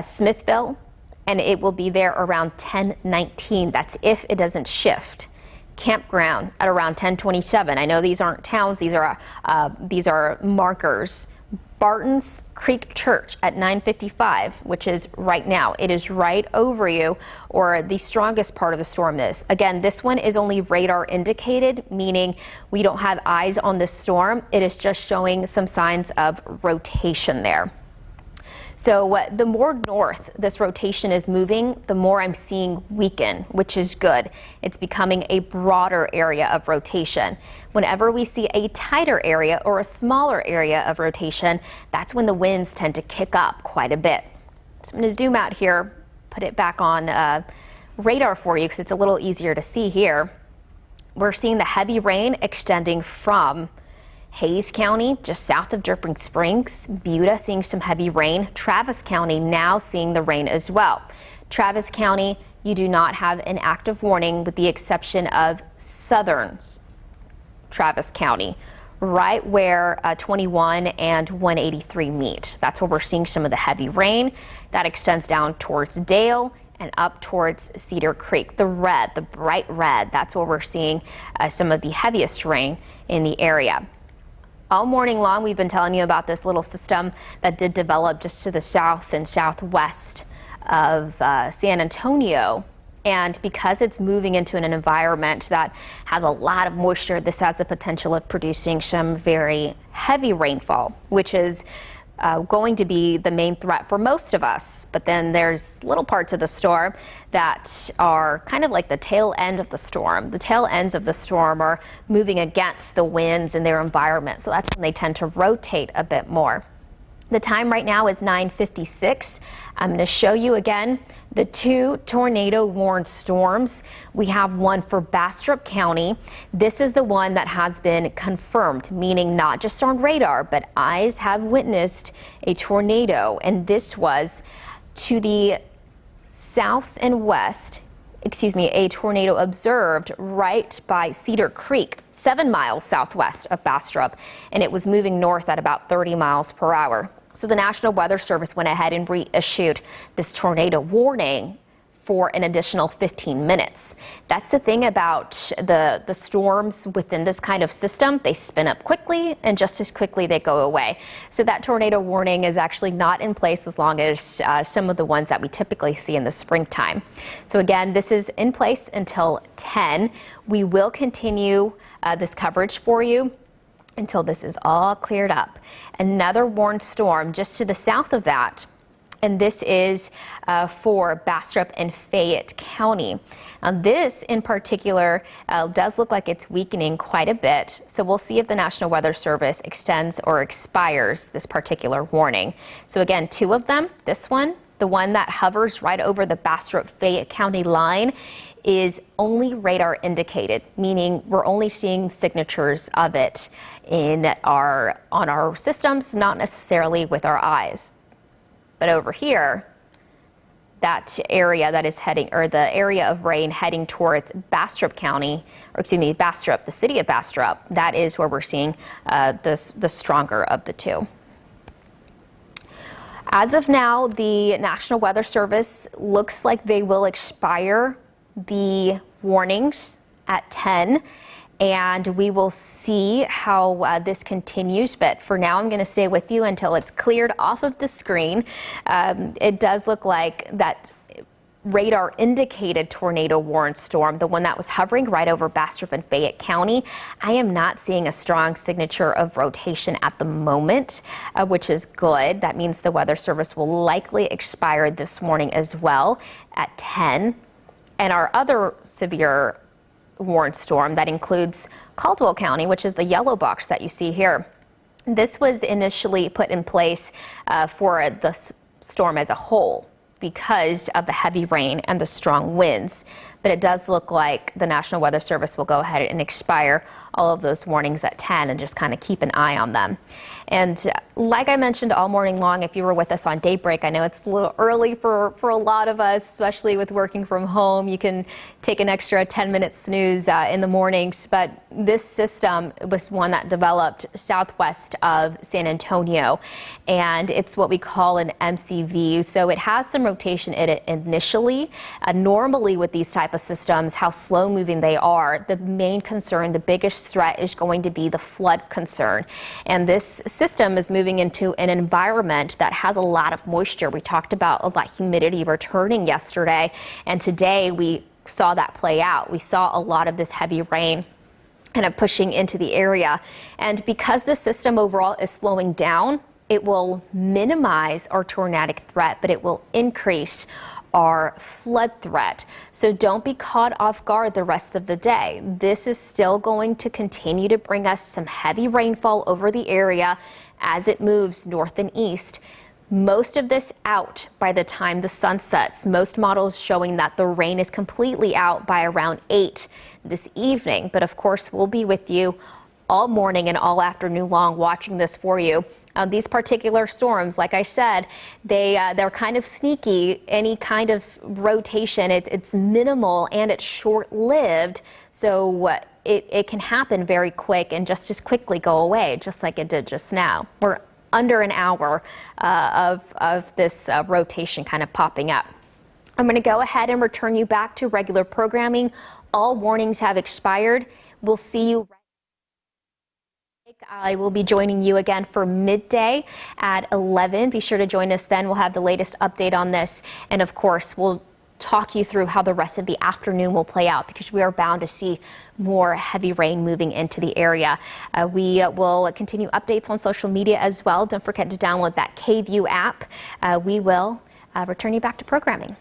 Smithville, and it will be there around 10:19. That's if it doesn't shift. Campground at around 10:27. I know these aren't towns, these are markers. Barton's Creek Church at 9:55, which is right now. It is right over you, or the strongest part of the storm is. Again, this one is only radar indicated, meaning we don't have eyes on the storm. It is just showing some signs of rotation there. So the more north this rotation is moving, the more I'm seeing weaken, which is good. It's becoming a broader area of rotation. Whenever we see a tighter area or a smaller area of rotation, that's when the winds tend to kick up quite a bit. So I'm going to zoom out here, put it back on radar for you because it's a little easier to see here. We're seeing the heavy rain extending from Hayes County, just south of Dripping Springs. Buda seeing some heavy rain. Travis County now seeing the rain as well. Travis County, you do not have an active warning with the exception of southern Travis County, right where 21 and 183 meet. That's where we're seeing some of the heavy rain. That extends down towards Dale and up towards Cedar Creek. The red, the bright red, that's where we're seeing some of the heaviest rain in the area. All morning long, we've been telling you about this little system that did develop just to the south and southwest of San Antonio. And because it's moving into an environment that has a lot of moisture, this has the potential of producing some very heavy rainfall, which is going to be the main threat for most of us. But then there's little parts of the storm that are kind of like the tail end of the storm. The tail ends of the storm are moving against the winds in their environment. So that's when they tend to rotate a bit more. The time right now is 9:56. I'm going to show you again the two tornado warned storms. We have one for Bastrop County. This is the one that has been confirmed, meaning not just on radar, but eyes have witnessed a tornado. And this was to the south and west, a tornado observed right by Cedar Creek, 7 miles southwest of Bastrop, and it was moving north at about 30 miles per hour. So the National Weather Service went ahead and reissued this tornado warning for an additional 15 minutes. That's the thing about the storms within this kind of system. They spin up quickly and just as quickly they go away. So that tornado warning is actually not in place as long as some of the ones that we typically see in the springtime. So again, this is in place until 10. We will continue this coverage for you until this is all cleared up. Another warned storm just to the south of that, and this is for Bastrop and Fayette County. Now this in particular does look like it's weakening quite a bit, so we'll see if the National Weather Service extends or expires this particular warning. So again, two of them. This one, the one that hovers right over the Bastrop-Fayette County line, is only radar indicated, meaning we're only seeing signatures of it on our systems, not necessarily with our eyes. But over here, that area that is heading, or the area of rain heading towards Bastrop County, or excuse me, Bastrop, the city of Bastrop, that is where we're seeing the stronger of the two. As of now, the National Weather Service looks like they will expire the warnings at 10, and we will see how this continues. But for now, I'm going to stay with you until it's cleared off of the screen. It does look like that radar indicated tornado warned storm, the one that was hovering right over Bastrop and Fayette County. I am not seeing a strong signature of rotation at the moment, which is good. That means the Weather Service will likely expire this morning as well at 10. And our other severe warned storm that includes Caldwell County, which is the yellow box that you see here. This was initially put in place for the storm as a whole because of the heavy rain and the strong winds. but it does look like the National Weather Service will go ahead and expire all of those warnings at 10 and just kind of keep an eye on them. And like I mentioned all morning long, if you were with us on Daybreak, I know it's a little early for a lot of us, especially with working from home. You can take an extra 10-minute snooze in the mornings, but this system was one that developed southwest of San Antonio, and it's what we call an MCV. So it has some rotation in it initially. Normally with these type of systems, how slow moving they are, the main concern, the biggest threat is going to be the flood concern. And this system is moving into an environment that has a lot of moisture. We talked about humidity returning yesterday, and today we saw that play out. We saw a lot of this heavy rain kind of pushing into the area. And because the system overall is slowing down, it will minimize our tornadic threat, but it will increase our flood threat. So don't be caught off guard the rest of the day. This is still going to continue to bring us some heavy rainfall over the area as it moves north and east. Most of this out by the time the sun sets. Most models showing that the rain is completely out by around 8 this evening. But of course, we'll be with you all morning and all afternoon long watching this for you. These particular storms, like I said, they're kind of sneaky. Any kind of rotation, it's minimal and it's short-lived. So it can happen very quick and just as quickly go away, just like it did just now. We're under an hour of this rotation kind of popping up. I'm going to go ahead and return you back to regular programming. All warnings have expired. We'll see you. I will be joining you again for midday at 11. Be sure to join us then. We'll have the latest update on this. And of course, we'll talk you through how the rest of the afternoon will play out, because we are bound to see more heavy rain moving into the area. We will continue updates on social media as well. Don't forget to download that KVUE app. We will return you back to programming.